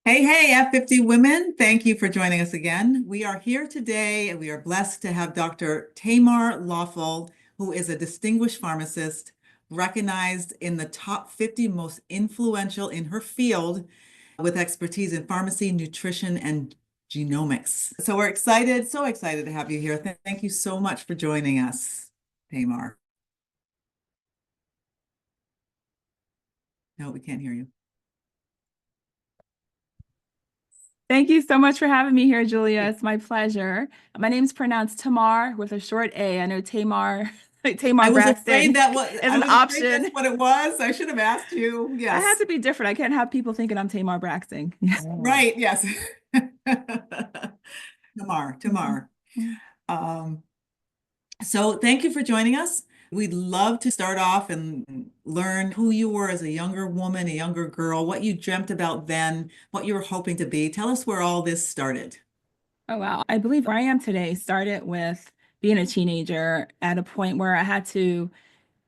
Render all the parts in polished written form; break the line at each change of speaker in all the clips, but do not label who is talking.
Hey, hey, F50 Women. Thank you for joining us again. We are here today and we are blessed to have Dr. Tamar Lawful, who is a distinguished pharmacist recognized in the top 50 most influential in her field with expertise in pharmacy, nutrition, and genomics. So we're excited, so excited to have you here. Thank you so much for joining us, Tamar. No, we can't hear you.
Thank you so much for having me here, Julia. It's my pleasure. My name's pronounced Tamar with a short A. I know Tamar,
I
Tamar
was afraid
Braxton
that was,
is
I
an
was afraid that's
option.
what it was. I should have asked you.
I had
Yes.
to be different. I can't have people thinking I'm Tamar Braxton.
Right, yes.
Mhm.
Tamar. Um, so thank you for joining us. We'd love to start off and learn who you were as a younger woman, a younger girl, what you dreamt about then, what you were hoping to be. Tell us where all this started.
Oh, wow. I believe where I am today started with being a teenager at a point where I had to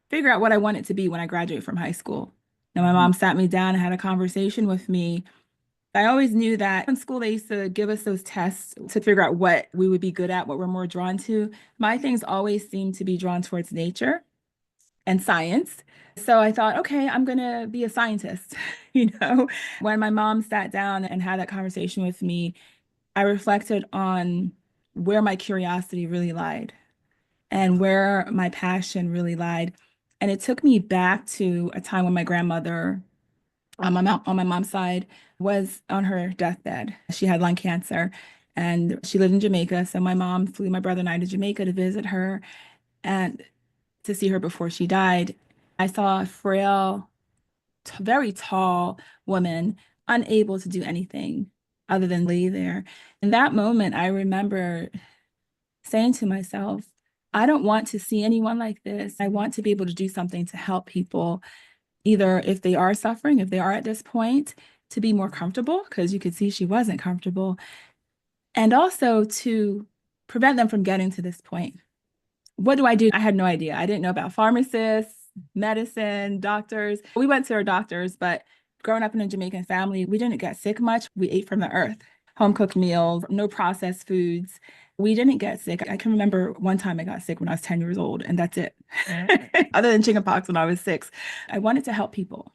figure out what I wanted to be when I graduated from high school. Now, my
Mhm.
mom sat me down and had a conversation with me. I always knew that in school they used to give us those tests to figure out what we would be good at, what we're more drawn to. My things always seemed to be drawn towards nature and science. So I thought, okay, I'm going to be a scientist. When my mom sat down and had that conversation with me, I reflected on where my curiosity really lied and where my passion really lied. And it took me back to a time when my grandmother on my mom's side was on her deathbed. She had lung cancer and she lived in Jamaica. So my mom flew my brother and I to Jamaica to visit her and to see her before she died. I saw a frail, very tall woman, unable to do anything other than lay there. In that moment, I remember saying to myself, I don't want to see anyone like this. I want to be able to do something to help people either if they are suffering, if they are at this point, to be more comfortable, because you could see she wasn't comfortable, and also to prevent them from getting to this point. What do I do? I had no idea. I didn't know about pharmacists, medicine, doctors. We went to our doctors, but growing up in a Jamaican family, we didn't get sick much. We ate from the earth, home cooked meals, no processed foods. We didn't get sick. I can remember one time I got sick when I was 10 years old, and that's it. Other than chickenpox when I was 6. I wanted to help people.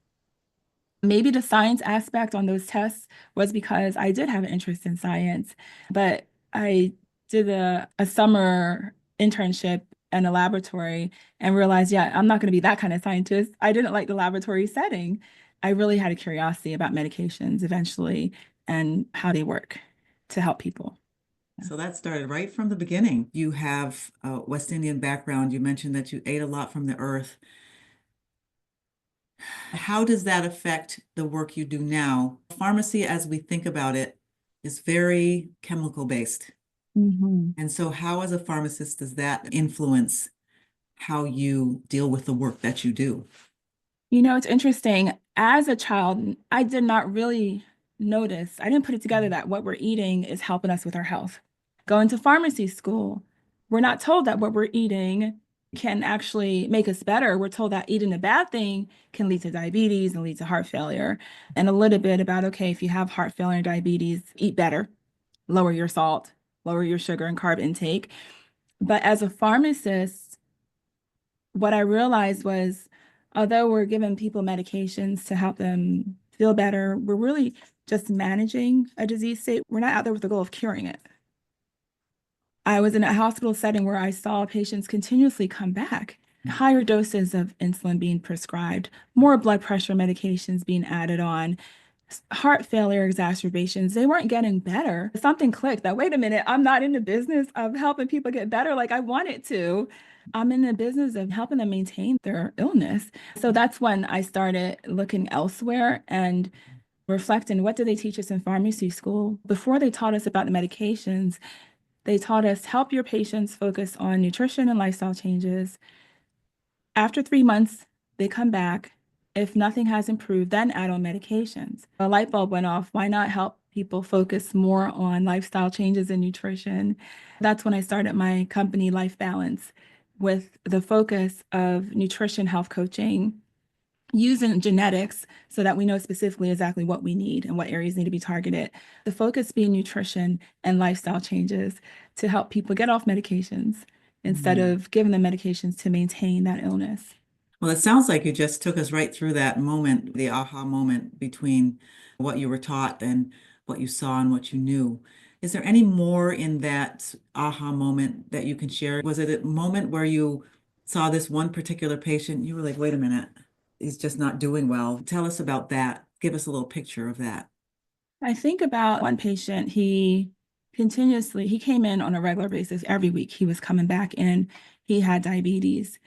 Maybe the science aspect on those tests was because I did have an interest in science, but I did a summer internship in a laboratory and realized, yeah, I'm not going to be that kind of scientist. I didn't like the laboratory setting. I really had a curiosity about medications eventually and how they work to help people.
So that started right from the beginning. You have a West Indian background. You mentioned that you ate a lot from the earth. How does that affect the work you do now? Pharmacy, as we think about it, is very chemical based.
Mhm.
And so, how, as a pharmacist, does that influence how you deal with the work that you do?
It's interesting. As a child, I did not really notice, I didn't put it together that what we're eating is helping us with our health. Going to pharmacy school, we're not told that what we're eating can actually make us better. We're told that eating a bad thing can lead to diabetes and lead to heart failure. And a little bit about, okay, if you have heart failure and diabetes, eat better, lower your salt, lower your sugar and carb intake. But as a pharmacist, what I realized was, although we're giving people medications to help them feel better, we're really just managing a disease state. We're not out there with the goal of curing it. I was in a hospital setting where I saw patients continuously come back, higher doses of insulin being prescribed, more blood pressure medications being added on, heart failure exacerbations. They weren't getting better. Something clicked that, wait a minute, I'm not in the business of helping people get better like I wanted to. I'm in the business of helping them maintain their illness. So that's when I started looking elsewhere and reflecting, what did they teach us in pharmacy school? Before they taught us about the medications, they taught us help your patients focus on nutrition and lifestyle changes. After 3 months, they come back. If nothing has improved, then add on medications. A light bulb went off. Why not help people focus more on lifestyle changes and nutrition? That's when I started my company, Life Balance, with the focus of nutrition health coaching using genetics so that we know specifically exactly what we need and what areas need to be targeted. The focus being nutrition and lifestyle changes to help people get off medications instead of giving them medications to maintain that illness.
Well, it sounds like you just took us right through that moment, the aha moment between what you were taught and what you saw and what you knew. Is there any more in that aha moment that you can share? Was it a moment where you saw this one particular patient, you were like, wait a minute, he's just not doing well? Tell us about that. Give us a little picture of that.
I think about one patient, he came in on a regular basis every week. He was coming back in. He had diabetes.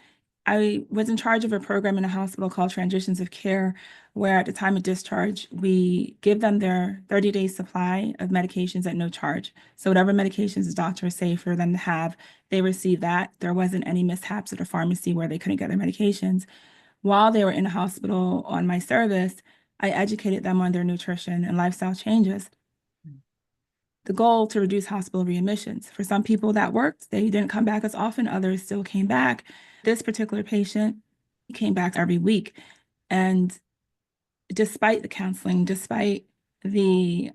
I was in charge of a program in a hospital called Transitions of Care, where at the time of discharge, we give them their 30-day supply of medications at no charge. So whatever medications the doctors say for them to have, they receive that. There wasn't any mishaps at the pharmacy where they couldn't get their medications. While they were in the hospital on my service, I educated them on their nutrition and lifestyle changes. The goal to reduce hospital readmissions. For some people that worked, they didn't come back as often, others still came back. This particular patient came back every week. And despite the counseling, despite the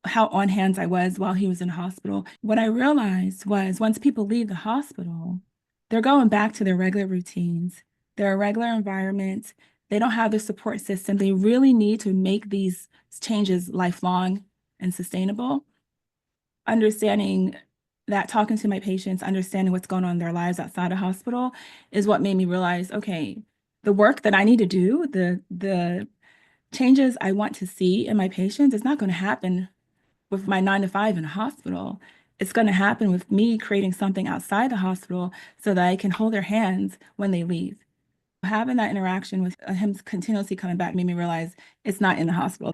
how on hands I was while he was in the hospital, what I realized was once people leave the hospital, they're going back to their regular routines, their regular environment. They don't have the support system. They really need to make these changes lifelong and sustainable. Understanding that, talking to my patients, understanding what's going on in their lives outside of hospital is what made me realize, okay, the work that I need to do, the changes I want to see in my patients is not going to happen with my 9 to 5 in a hospital. It's going to happen with me creating something outside the hospital so that I can hold their hands when they leave. Having that interaction with him continuously coming back made me realize it's not in the hospital.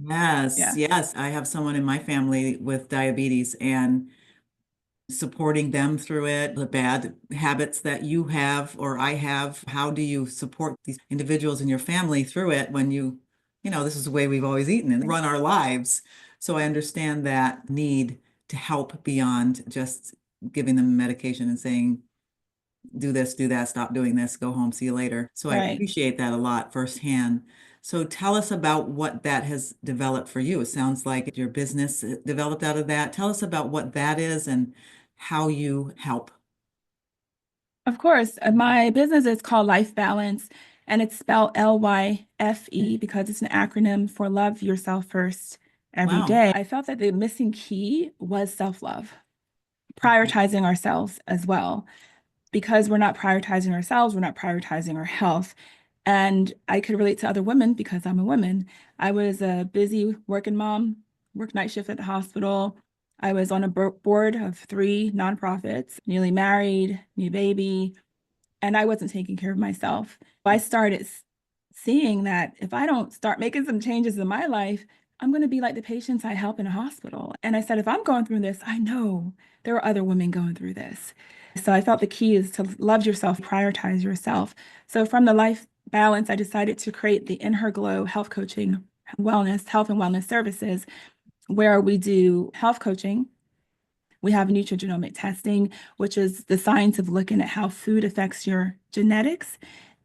Yes,
Yeah,
yes. I have someone in my family with diabetes and supporting them through it, the bad habits that you have or I have. How do you support these individuals in your family through it when this is the way we've always eaten and run our lives? So I understand that need to help beyond just giving them medication and saying, do this, do that, stop doing this, go home, see you later. So I
right.
appreciate that a lot firsthand. So tell us about what that has developed for you. It sounds like your business developed out of that. Tell us about what that is and how you help.
Of course, my business is called Life Balance, and it's spelled LYFE because it's an acronym for Love Yourself First Every
Wow.
Day. I felt that the missing key was self-love, prioritizing ourselves as well. Because we're not prioritizing ourselves, we're not prioritizing our health. And I could relate to other women because I'm a woman. I was a busy working mom, worked night shift at the hospital. I was on a board of 3 nonprofits, newly married, new baby, and I wasn't taking care of myself. I started seeing that if I don't start making some changes in my life, I'm going to be like the patients I help in a hospital. And I said, if I'm going through this, I know there are other women going through this. So I felt the key is to love yourself, prioritize yourself. So from the Life Balance, I decided to create the In Her Glow health coaching, health and wellness services, where we do health coaching. We have nutrigenomic testing, which is the science of looking at how food affects your genetics.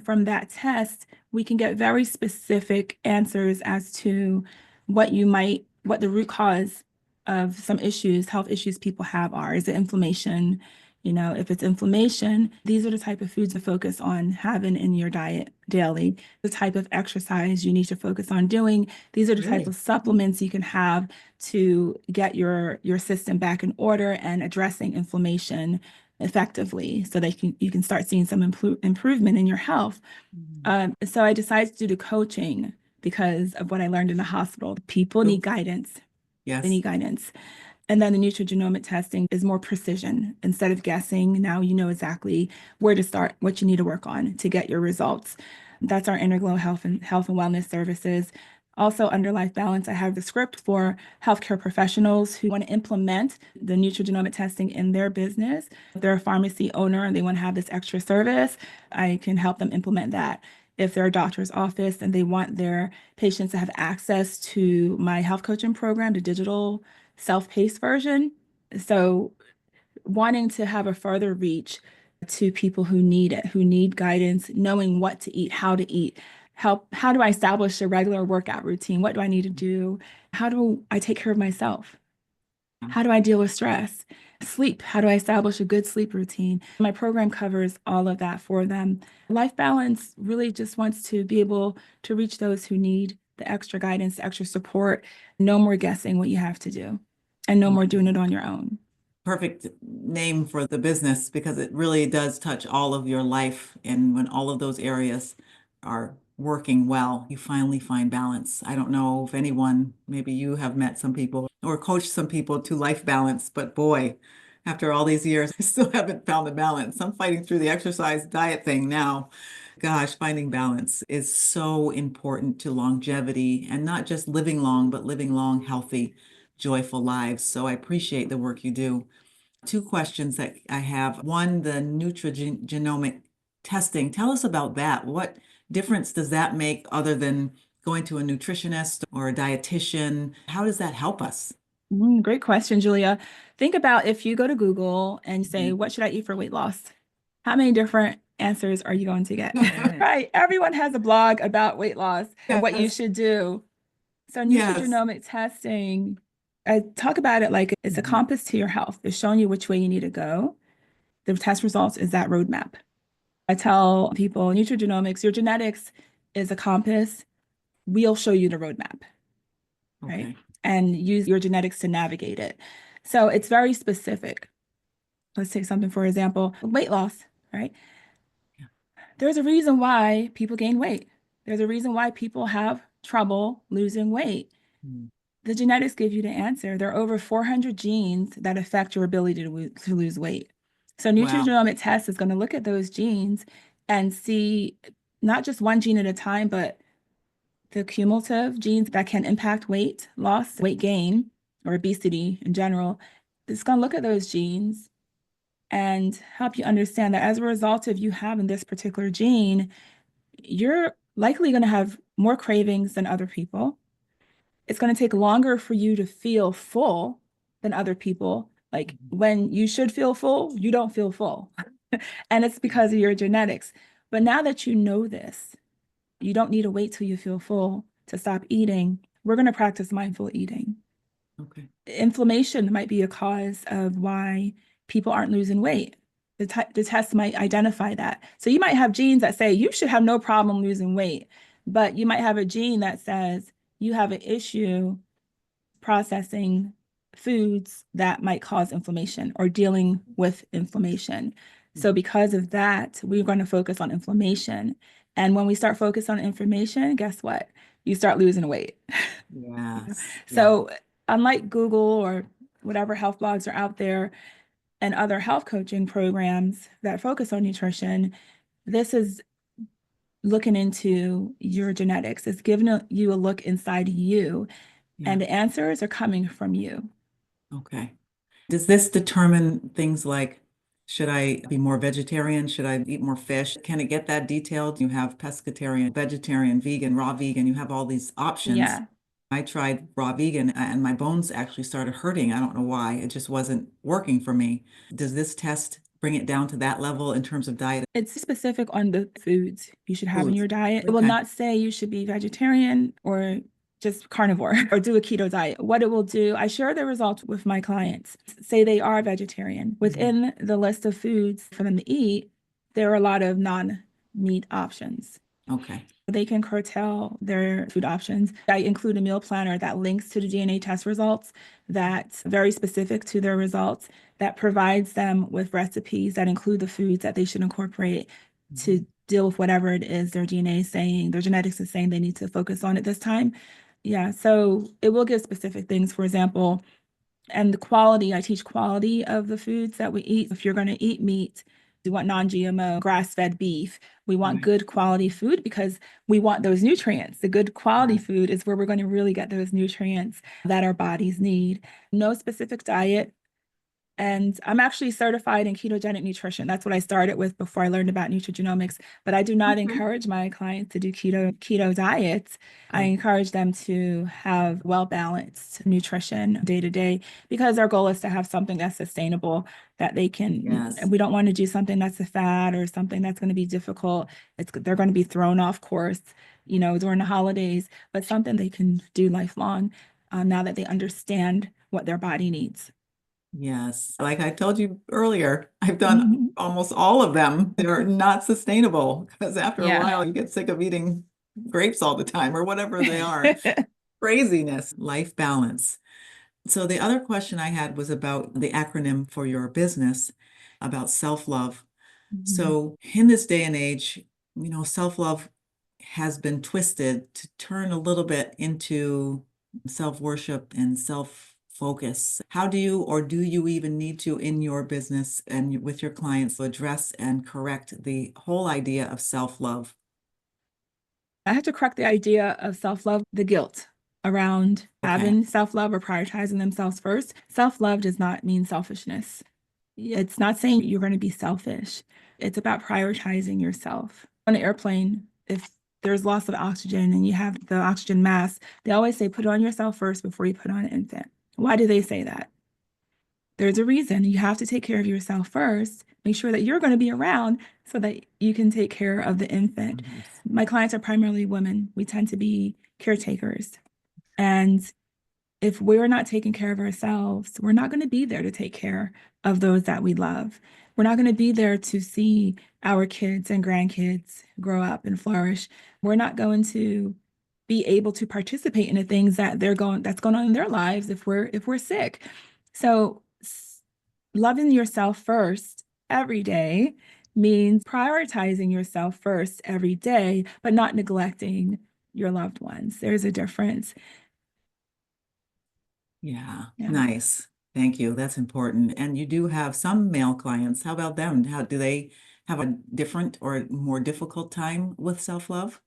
From that test, we can get very specific answers as to what the root cause of some issues, health issues people have are. Is it inflammation? If it's inflammation, these are the type of foods to focus on having in your diet daily, the type of exercise you need to focus on doing. These are the type
Really?
of supplements you can have to get your system back in order and addressing inflammation effectively so that you can start seeing some improvement in your health. So I decided to do the coaching because of what I learned in the hospital. People need guidance. They
Yes.
need guidance. And then the nutrigenomic testing is more precision. Instead of guessing, now you know exactly where to start, what you need to work on to get your results. That's our Interglow health and wellness services. Also, under Life Balance, I have the script for healthcare professionals who want to implement the nutrigenomic testing in their business. If they're a pharmacy owner and they want to have this extra service, I can help them implement that. If they're a doctor's office and they want their patients to have access to my health coaching program, the digital self-paced version. So wanting to have a further reach to people who need it, who need guidance, knowing what to eat, how to eat. How do I establish a regular workout routine? What do I need to do? How do I take care of myself? How do I deal with stress? Sleep. How do I establish a good sleep routine? My program covers all of that for them. Life Balance really just wants to be able to reach those who need the extra guidance, the extra support. No more guessing what you have to do, and no more doing it on your own.
Perfect name for the business because it really does touch all of your life. And when all of those areas are working well, you finally find balance. I don't know if anyone, maybe you have met some people or coached some people to life balance, but boy, after all these years, I still haven't found the balance. I'm fighting through the exercise diet thing now. Gosh, finding balance is so important to longevity and not just living long, but living long, healthy, joyful lives. So I appreciate the work you do. Two questions that I have. One, the Nutrigenomic testing. Tell us about that. What difference does that make other than going to a nutritionist or a dietitian? How does that help us?
Great question, Julia. Think about if you go to Google and say,
Mhm.
what should I eat for weight loss? How many different answers are you going to get? Right. Everyone has a blog about weight loss and what you
Yes,
should do. So
yes.
nutrigenomic testing, I talk about it like it's a
Mhm.
compass to your health. It's showing you which way you need to go. The test results is that roadmap. I tell people, nutrigenomics, your genetics is a compass. We'll show you the roadmap, right?
Okay.
And use your genetics to navigate it. So it's very specific. Let's take something, for example, weight loss, right?
Yeah.
There's a reason why people gain weight. There's a reason why people have trouble losing weight.
Mm.
The genetics give you the answer. There are over 400 genes that affect your ability to lose weight. So
Wow.
nutrigenomic test is going to look at those genes and see not just one gene at a time, but the cumulative genes that can impact weight loss, weight gain, or obesity in general. It's going to look at those genes and help you understand that as a result of you having this particular gene, you're likely going to have more cravings than other people. It's going to take longer for you to feel full than other people. Like
Mhm.
when you should feel full, you don't feel full. And it's because of your genetics. But now that you know this, you don't need to wait till you feel full to stop eating. We're going to practice mindful eating.
Okay.
Inflammation might be a cause of why people aren't losing weight. The test might identify that. So you might have genes that say you should have no problem losing weight, but you might have a gene that says you have an issue processing foods that might cause inflammation or dealing with inflammation. So
Mhm.
because of that, we're going to focus on inflammation. And when we start focus on inflammation, guess what? You start losing weight.
Yes. Yeah.
So unlike Google or whatever health blogs are out there and other health coaching programs that focus on nutrition, this is looking into your genetics. It's giving you a look inside you,
Yeah.
and the answers are coming from you.
Okay. Does this determine things like should I be more vegetarian? Should I eat more fish? Can it get that detailed? You have pescatarian, vegetarian, vegan, raw vegan, you have all these options.
Yeah.
I tried raw vegan and my bones actually started hurting. I don't know why. It just wasn't working for me. Does this test bring it down to that level in terms of diet
It's specific on the foods you should have in
foods?
your diet. It will
Okay.
not say you should be vegetarian or just carnivore or do a keto diet. What it will do, I share the results with my clients. Say they are vegetarian.
Mhm.
Within the list of foods for them to eat, there are a lot of non-meat options.
Okay.
They can curtail their food options. I include a meal planner that links to the DNA test results that's very specific to their results, that provides them with recipes that include the foods that they should incorporate
Mhm.
to deal with whatever it is their DNA is saying, their genetics is saying they need to focus on at this time. Yeah, so it will give specific things, for example, and the quality, I teach quality of the foods that we eat. If you're going to eat meat, we want non-GMO, grass-fed beef. We want
Right.
good quality food because we want those nutrients. The good quality
Yeah.
food is where we're going to really get those nutrients that our bodies need. No specific diet And I'm actually certified in ketogenic nutrition. That's what I started with before I learned about nutrigenomics. But I do not
Okay.
encourage my clients to do keto diets. I
Okay.
encourage them to have well-balanced nutrition day to day because our goal is to have something that's sustainable that they can,
Yes.
we don't want to do something that's a fad or something that's going to be difficult. They're going to be thrown off course, during the holidays, but something they can do lifelong now that they understand what their body needs.
Yes. Like I told you earlier, I've done
Mhm.
almost all of them. They're not sustainable because after a
Yeah.
while you get sick of eating grapes all the time or whatever they are. Craziness, life balance. So the other question I had was about the acronym for your business, about self-love.
Mhm.
So in this day and age, self-love has been twisted to turn a little bit into self-worship and self-focus. How do you, or do you even need to in your business and with your clients address and correct the whole idea of self-love?
I have to correct the idea of self-love, the guilt around
Okay.
having self-love or prioritizing themselves first. Self-love does not mean selfishness. It's not saying you're going to be selfish. It's about prioritizing yourself. On an airplane, if there's loss of oxygen and you have the oxygen mask, they always say put it on yourself first before you put on an infant. Why do they say that? There's a reason. You have to take care of yourself first. Make sure that you're going to be around so that you can take care of the infant.
Yes.
My clients are primarily women. We tend to be caretakers. And if we're not taking care of ourselves, we're not going to be there to take care of those that we love. We're not going to be there to see our kids and grandkids grow up and flourish. We're not going to be able to participate in the things that's going on in their lives if we're sick. So loving yourself first every day means prioritizing yourself first every day, but not neglecting your loved ones. There's a difference.
Yeah,
Yeah.
nice. Thank you. That's important. And you do have some male clients. How about them? How do they have a different or more difficult time with self-love?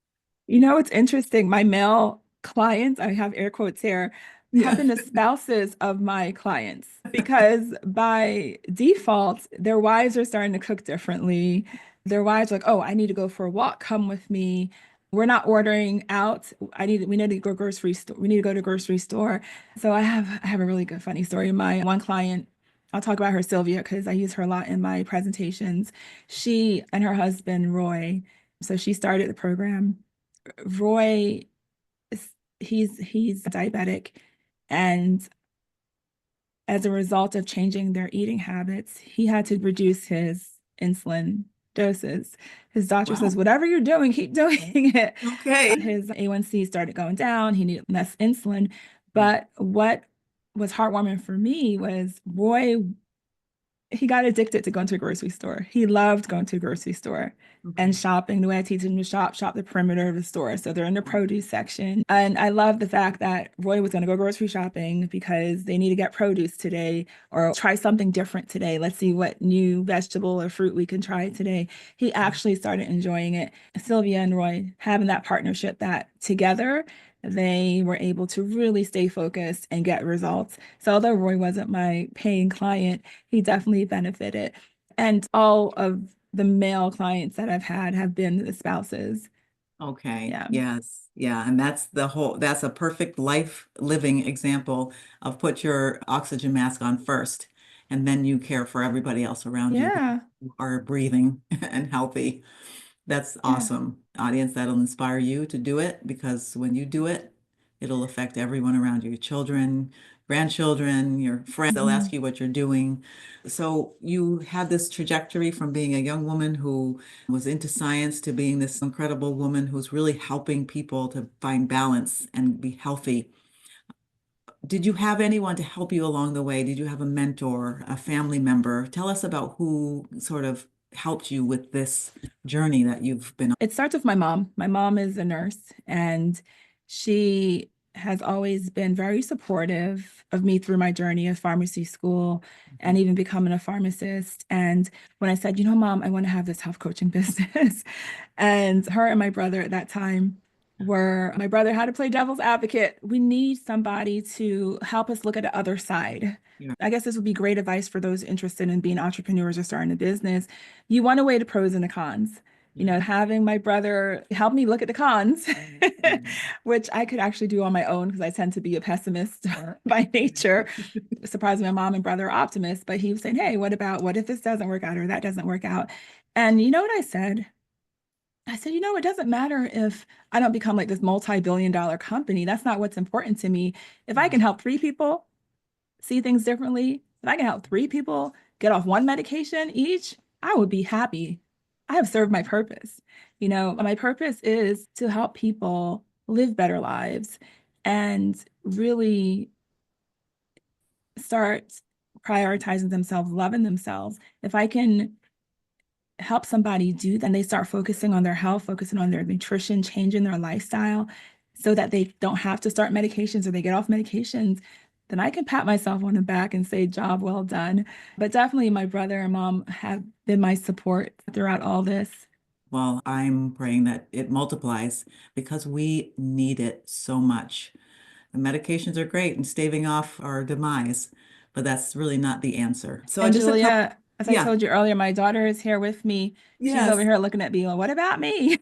It's interesting. My male clients, I have air quotes here, have
Yeah.
been the spouses of my clients because by default, their wives are starting to cook differently. Their wives are like, oh, I need to go for a walk. Come with me. We're not ordering out. We need to go grocery store. We need to go to grocery store. So I have a really good funny story. My one client, I'll talk about her, Sylvia, because I use her a lot in my presentations. She and her husband, Roy, so she started the program. Roy, he's diabetic, and as a result of changing their eating habits, he had to reduce his insulin doses. His doctor says,
Wow.
whatever you're doing, keep doing it.
Okay.
His A1C started going down. He needed less insulin. But what was heartwarming for me was Roy, he got addicted to going to a grocery store. He loved going to a grocery store and
Okay.
shopping. The way I teach him to shop the perimeter of the store. So they're in the produce section. And I love the fact that Roy was going to go grocery shopping because they need to get produce today or try something different today. Let's see what new vegetable or fruit we can try today. He actually started enjoying it. Sylvia and Roy having that partnership that together they were able to really stay focused and get results. So although Roy wasn't my paying client, he definitely benefited. And all of the male clients that I've had have been the spouses.
Okay.
Yeah.
Yes. Yeah. And that's a perfect life living example of put your oxygen mask on first, and then you care for everybody else around you
Yeah.
who are breathing and healthy. That's
Yeah.
awesome. Audience, that'll inspire you to do it because when you do it, it'll affect everyone around you, your children, grandchildren, your friends. They'll ask
Mhm.
you what you're doing. So you had this trajectory from being a young woman who was into science to being this incredible woman who's really helping people to find balance and be healthy. Did you have anyone to help you along the way? Did you have a mentor, a family member? Tell us about who sort of helped you with this journey that you've been on.
It starts with my mom. My mom is a nurse, and she has always been very supportive of me through my journey of pharmacy school and even becoming a pharmacist. And when I said, Mom, I want to have this health coaching business, and her and my brother at that time where my brother had to play devil's advocate. We need somebody to help us look at the other side.
Yeah.
I guess this would be great advice for those interested in being entrepreneurs or starting a business. You want to weigh the pros and the cons. You know, having my brother help me look at the cons, which I could actually do on my own because I tend to be a pessimist by nature. Surprisingly, my mom and brother are optimists, but he was saying, hey, what if this doesn't work out or that doesn't work out? And you know what I said? I said, it doesn't matter if I don't become like this multi-billion-dollar company. That's not what's important to me. If I can help 3 people see things differently, if I can help 3 people get off one medication each, I would be happy. I have served my purpose. My purpose is to help people live better lives and really start prioritizing themselves, loving themselves. If I can help somebody do that and they start focusing on their health, focusing on their nutrition, changing their lifestyle so that they don't have to start medications or they get off medications, then I can pat myself on the back and say, job well done. But definitely my brother and mom have been my support throughout all this.
Well, I'm praying that it multiplies because we need it so much. The medications are great and staving off our demise, but that's really not the answer. So
And
just a couple,
Julia, as I
yeah,
told you earlier, my daughter is here with me. She's over
yes.
here looking at me, like, what about me?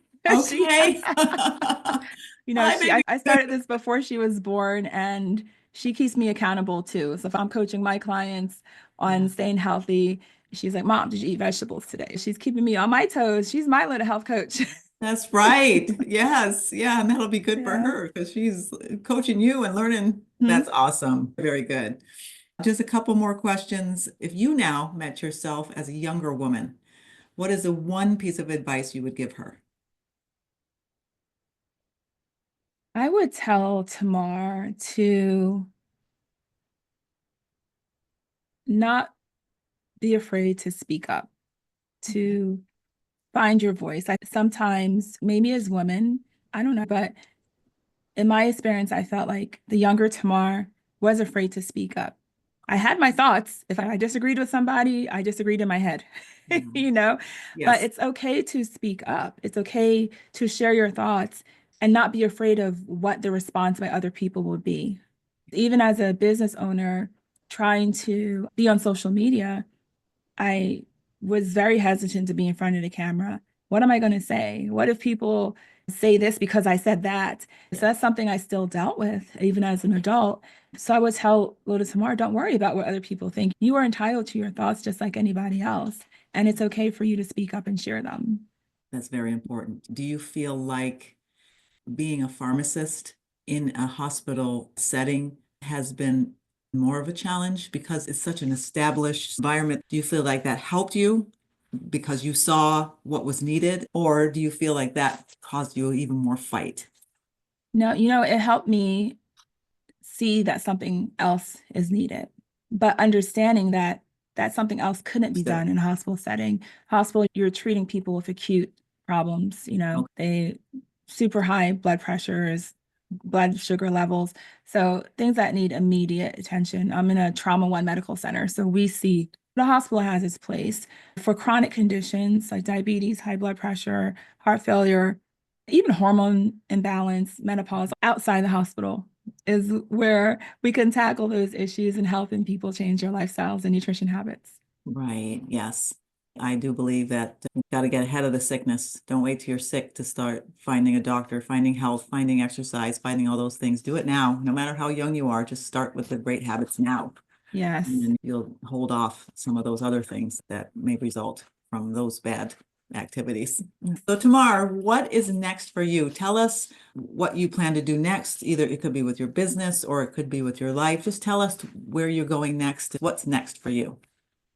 She,
Okay. Hi,
I
baby.
started this before she was born, and she keeps me accountable too. So if I'm coaching my clients on
Yeah,
staying healthy, she's like, Mom, did you eat vegetables today? She's keeping me on my toes. She's my little health coach.
that's right. Yes. Yeah. And that'll be good for
Yeah.
her because she's coaching you and learning.
Hmm.
That's awesome. Very good. Just a couple more questions. If you now met yourself as a younger woman, what is the one piece of advice you would give her?
I would tell Tamar to not be afraid to speak up,
Okay.
to find your voice. Sometimes, maybe as women, I don't know, but in my experience, I felt like the younger Tamar was afraid to speak up. I had my thoughts. If I disagreed with somebody, I disagreed in my head,
Yeah.
but
Yes.
it's okay to speak up. It's okay to share your thoughts and not be afraid of what the response by other people will be. Even as a business owner, trying to be on social media, I was very hesitant to be in front of the camera. What am I going to say? What if people say this because I said that? So that's something I still dealt with even as an adult. So I would tell Lotus Tamar, don't worry about what other people think. You are entitled to your thoughts just like anybody else. And it's okay for you to speak up and share them.
That's very important. Do you feel like being a pharmacist in a hospital setting has been more of a challenge because it's such an established environment? Do you feel like that helped you because you saw what was needed, or do you feel like that caused you even more fight?
No, it helped me see that something else is needed, but understanding that something else couldn't be
Still.
done in a hospital setting. Hospital, you're treating people with acute problems,
Okay.
they super high blood pressures, blood sugar levels. So things that need immediate attention. I'm in a trauma one medical center. So we see the hospital has its place for chronic conditions like diabetes, high blood pressure, heart failure, even hormone imbalance, menopause outside the hospital is where we can tackle those issues and helping people change their lifestyles and nutrition habits.
Right. Yes. I do believe that you've got to get ahead of the sickness. Don't wait till you're sick to start finding a doctor, finding health, finding exercise, finding all those things. Do it now. No matter how young you are, just start with the great habits now. And
Yes.
then you'll hold off some of those other things that may result from those bad activities. So Tamar, what is next for you? Tell us what you plan to do next. Either it could be with your business or it could be with your life. Just tell us where you're going next. What's next for you?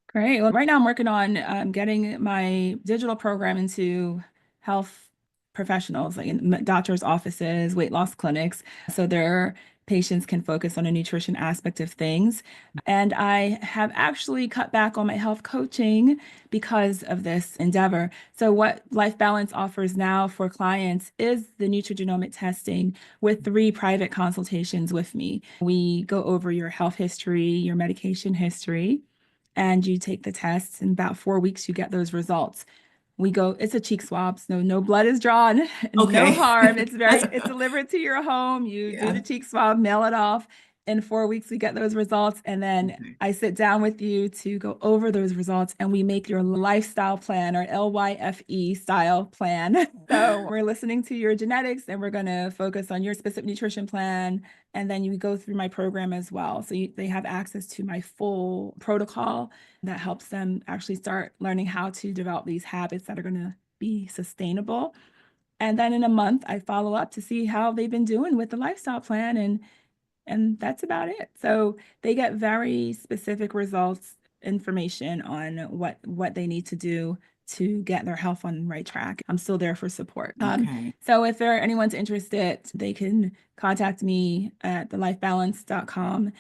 Great. Well, right now I'm working on getting my digital program into health professionals, like in doctors' offices, weight loss clinics, so their patients can focus on the nutrition aspect of things. And I have actually cut back on my health coaching because of this endeavor. So what Life Balance offers now for clients is the Nutrigenomic testing with 3 private consultations with me. We go over your health history, your medication history, and you take the tests. In about 4 weeks, you get those results. it's a cheek swab, so no blood is drawn, no
Okay.
harm. It's delivered to your home. You do the
Yeah.
cheek swab, mail it off. In 4 weeks, we get those results. And then
Okay.
I sit down with you to go over those results and we make your lifestyle plan, or LYFE style plan. So we're listening to your genetics and we're going to focus on your specific nutrition plan. And then you go through my program as well. So they have access to my full protocol that helps them actually start learning how to develop these habits that are going to be sustainable. And then in a month, I follow up to see how they've been doing with the lifestyle plan, and that's about it. So they get very specific results, information on what they need to do to get their health on the right track. I'm still there for support.
Okay.
So if anyone's interested, they can contact me at thelifebalance.com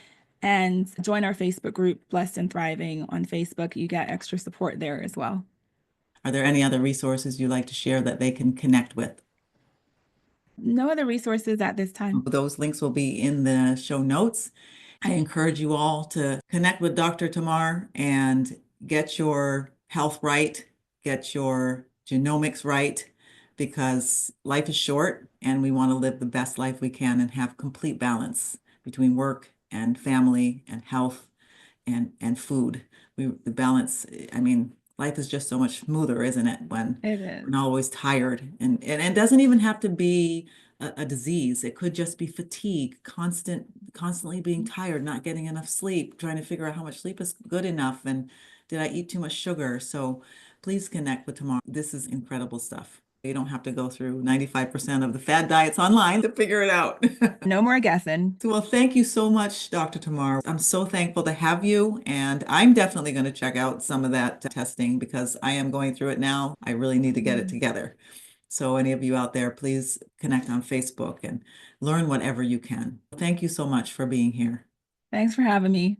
and join our Facebook group, Blessed and Thriving on Facebook. You get extra support there as well.
Are there any other resources you'd like to share that they can connect with?
No other resources at this time.
Those links will be in the show notes. I encourage you all to connect with Dr. Tamar and get your health right, get your genomics right, because life is short and we want to live the best life we can and have complete balance between work and family and health and food. The balance, I mean, life is just so much smoother, isn't it? When
It is.
we're not always tired. And it doesn't even have to be a disease. It could just be fatigue, constantly being tired, not getting enough sleep, trying to figure out how much sleep is good enough, and did I eat too much sugar? So please connect with Tamar. This is incredible stuff. You don't have to go through 95% of the fad diets online to figure it out.
No more guessing.
Well, thank you so much, Dr. Tamar. I'm so thankful to have you, and I'm definitely going to check out some of that testing because I am going through it now. I really need to get it together. So any of you out there, please connect on Facebook and learn whatever you can. Thank you so much for being here.
Thanks for having me.